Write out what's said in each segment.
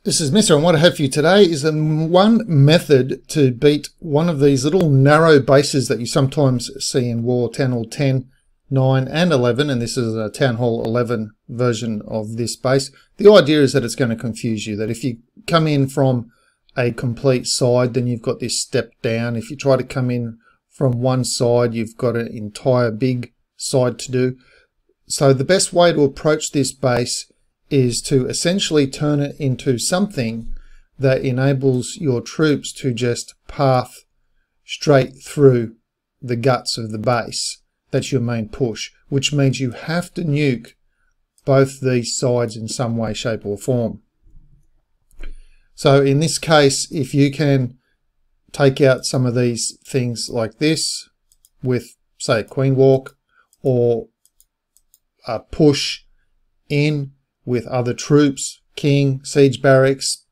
This is Mr. and what I have for you today is one method to beat one of these little narrow bases that you sometimes see in War 10 or 10, 9 and 11, and this is a Town Hall 11 version of this base. The idea is that it's going to confuse you, that if you come in from a complete side, then you've got this step down. If you try to come in from one side, you've got an entire big side to do. So the best way to approach this base is to essentially turn it into something that enables your troops to just path straight through the guts of the base. That's your main push, which means you have to nuke both these sides in some way, shape or form. So in this case, if you can take out some of these things like this with, say, a queen walk or a push in with other troops, king, siege barracks,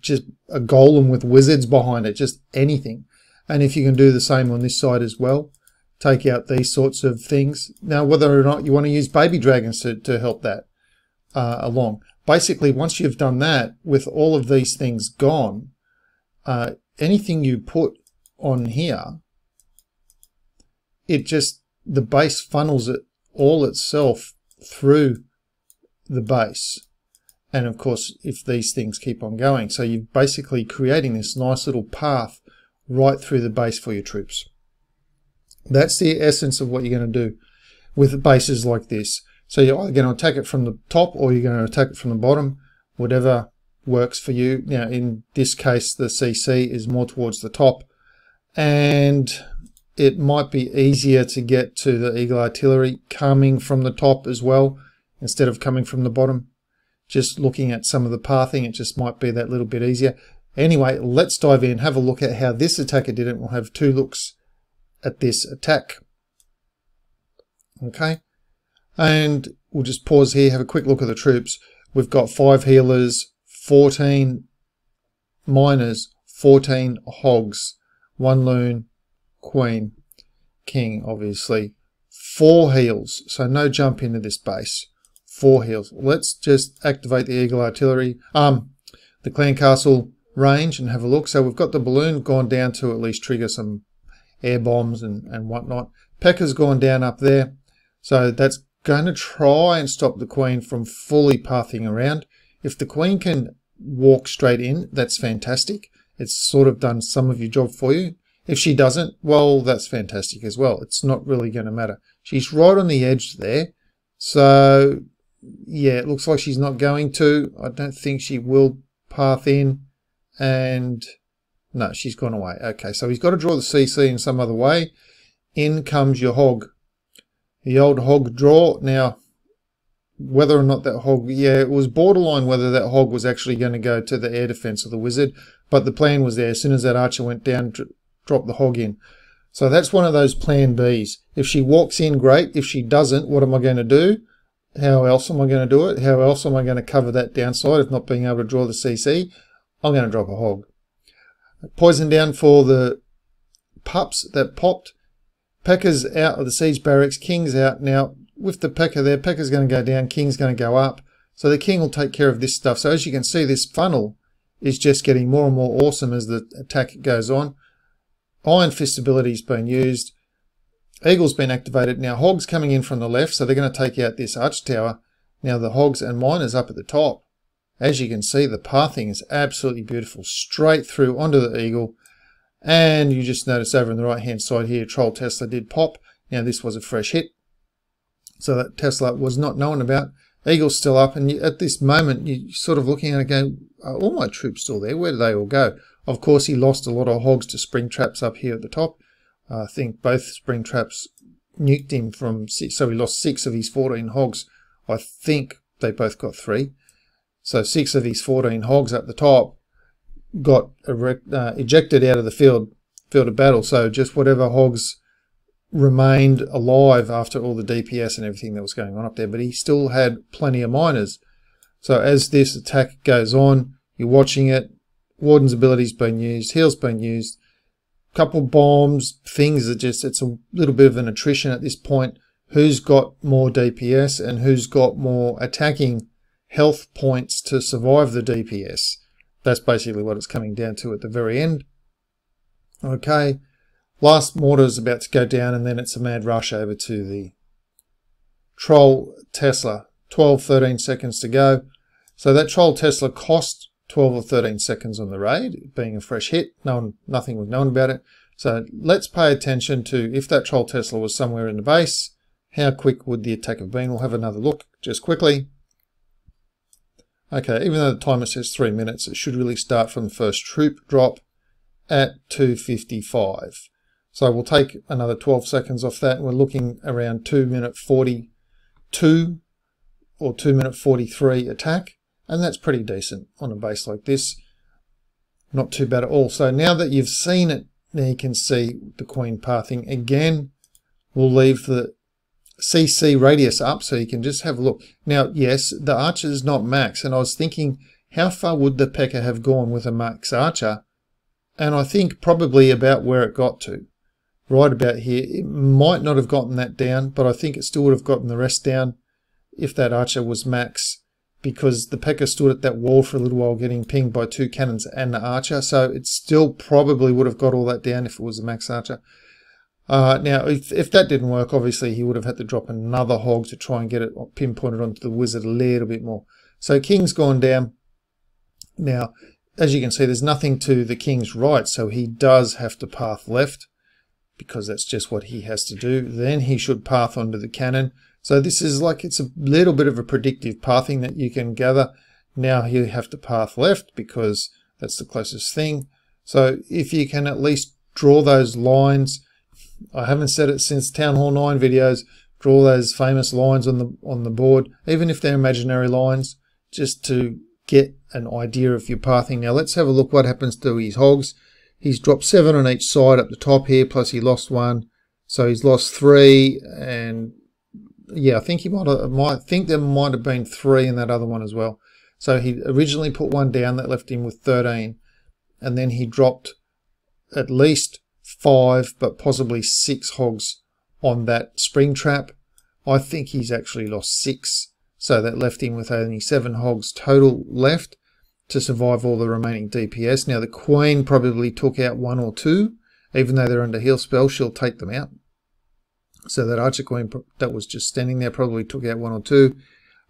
just a golem with wizards behind it, just anything. And if you can do the same on this side as well, take out these sorts of things. Now, whether or not you want to use baby dragons to help that along. Basically, once you've done that, with all of these things gone, anything you put on here, the base funnels it all itself through the base. And of course, if these things keep on going, so you're basically creating this nice little path right through the base for your troops. That's the essence of what you're going to do with bases like this. So you're either going to attack it from the top or you're going to attack it from the bottom, whatever works for you. Now in this case, the CC is more towards the top, and it might be easier to get to the Eagle Artillery coming from the top as well, instead of coming from the bottom. Just looking at some of the pathing, it just might be that little bit easier. Anyway, let's dive in, have a look at how this attacker did it. We'll have two looks at this attack. Okay, and we'll just pause here, have a quick look at the troops. We've got 5 healers, 14 miners, 14 hogs, 1 loon, queen, king, obviously, 4 heals, so no jump into this base. 4 heals. Let's just activate the Eagle Artillery, the Clan Castle range, and have a look. So we've got the balloon gone down to at least trigger some air bombs and whatnot. Pekka's gone down up there, so that's going to try and stop the Queen from fully pathing around. If the Queen can walk straight in, that's fantastic. It's sort of done some of your job for you. If she doesn't, well, that's fantastic as well. It's not really going to matter. She's right on the edge there, so yeah, it looks like she's not going to. I don't think she will path in, and no, she's gone away. Okay, so he's got to draw the CC in some other way. In comes your hog. The old hog draw. Now, whether or not that hog, yeah, it was borderline whether that hog was actually going to go to the air defense of the wizard, but the plan was there. As soon as that archer went down, drop the hog in. So that's one of those plan Bs. If she walks in, great. If she doesn't, what am I going to do? How else am I going to do it? How else am I going to cover that downside of not being able to draw the CC? I'm going to drop a hog. Poison down for the pups that popped. Pekka's out of the siege barracks. King's out. Now, with the Pekka there, Pekka's going to go down. King's going to go up. So the King will take care of this stuff. So as you can see, this funnel is just getting more and more awesome as the attack goes on. Iron Fist ability's been used. Eagle's been activated. Now Hog's coming in from the left, so they're going to take out this arch tower. Now the Hogs and Miners up at the top. As you can see, the pathing is absolutely beautiful. Straight through onto the Eagle. And you just notice over on the right hand side here, Troll Tesla did pop. Now this was a fresh hit, so that Tesla was not known about. Eagle's still up, and at this moment you're sort of looking at it going, are all my troops still there? Where do they all go? Of course, he lost a lot of hogs to spring traps up here at the top. I think both spring traps nuked him from 6, so he lost 6 of his 14 hogs. I think they both got 3. So 6 of his 14 hogs at the top got ejected out of the field of battle. So just whatever hogs remained alive after all the DPS and everything that was going on up there. But he still had plenty of miners. So as this attack goes on, you're watching it. Warden's ability's been used. Heal's been used. Couple bombs, things that just, it's a little bit of an attrition at this point. Who's got more DPS and who's got more attacking health points to survive the DPS? That's basically what it's coming down to at the very end. Okay, last mortar is about to go down, and then it's a mad rush over to the Troll Tesla. 12-13 seconds to go. So that Troll Tesla cost 12 or 13 seconds on the raid, being a fresh hit. Nothing was known about it. So let's pay attention to, if that Troll Tesla was somewhere in the base, how quick would the attack have been? We'll have another look just quickly. Okay, even though the timer says 3 minutes, it should really start from the first troop drop at 2:55. So we'll take another 12 seconds off that, and we're looking around 2:42 or 2:43 attack, and that's pretty decent on a base like this. Not too bad at all. So now that you've seen it, now you can see the Queen pathing again. We'll leave the CC radius up so you can just have a look. Now, yes, the archer is not max, and I was thinking, how far would the P.E.K.K.A have gone with a max archer? And I think probably about where it got to. Right about here. It might not have gotten that down, but I think it still would have gotten the rest down if that archer was max, because the P.E.K.K.A stood at that wall for a little while getting pinged by 2 cannons and the archer, so it still probably would have got all that down if it was a max archer. Now, if that didn't work, obviously he would have had to drop another hog to try and get it pinpointed onto the wizard a little bit more. So King's gone down. Now, as you can see, there's nothing to the King's right, so he does have to path left, because that's just what he has to do. Then he should path onto the cannon. So this is like, it's a little bit of a predictive pathing that you can gather. Now you have to path left because that's the closest thing. So if you can at least draw those lines, I haven't said it since Town Hall 9 videos, draw those famous lines on the board, even if they're imaginary lines, just to get an idea of your pathing. Now let's have a look what happens to his hogs. He's dropped 7 on each side up the top here, plus he lost 1. So he's lost 3, and yeah, I think there might have been 3 in that other one as well. So he originally put 1 down, that left him with 13. And then he dropped at least 5, but possibly 6 hogs on that spring trap. I think he's actually lost 6. So that left him with only 7 hogs total left to survive all the remaining DPS. Now the Queen probably took out 1 or 2. Even though they're under heal spell, she'll take them out. So that Archer Queen that was just standing there probably took out 1 or 2.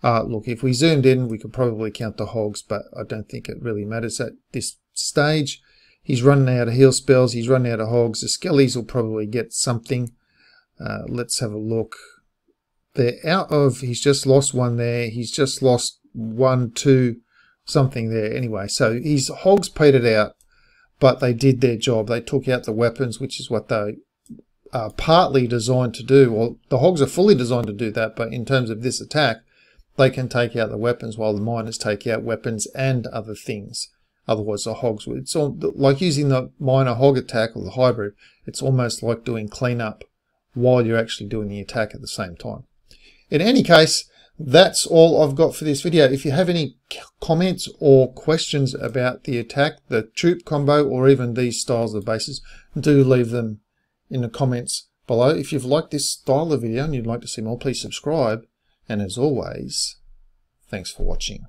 Look, if we zoomed in, we could probably count the hogs, but I don't think it really matters at this stage. He's running out of heal spells. He's running out of hogs. The Skellies will probably get something. Let's have a look. They're out of... He's just lost 1 there. He's just lost 1, 2, something there. Anyway, so his hogs petered out, but they did their job. They took out the weapons, which is what they are partly designed to do. Well, the hogs are fully designed to do that, but in terms of this attack, they can take out the weapons while the miners take out weapons and other things. Otherwise, the hogs, it's all, like using the miner hog attack or the hybrid, it's almost like doing cleanup while you're actually doing the attack at the same time. In any case, that's all I've got for this video. If you have any comments or questions about the attack, the troop combo, or even these styles of bases, do leave them in the comments below. If you've liked this style of video and you'd like to see more, please subscribe. And as always, thanks for watching.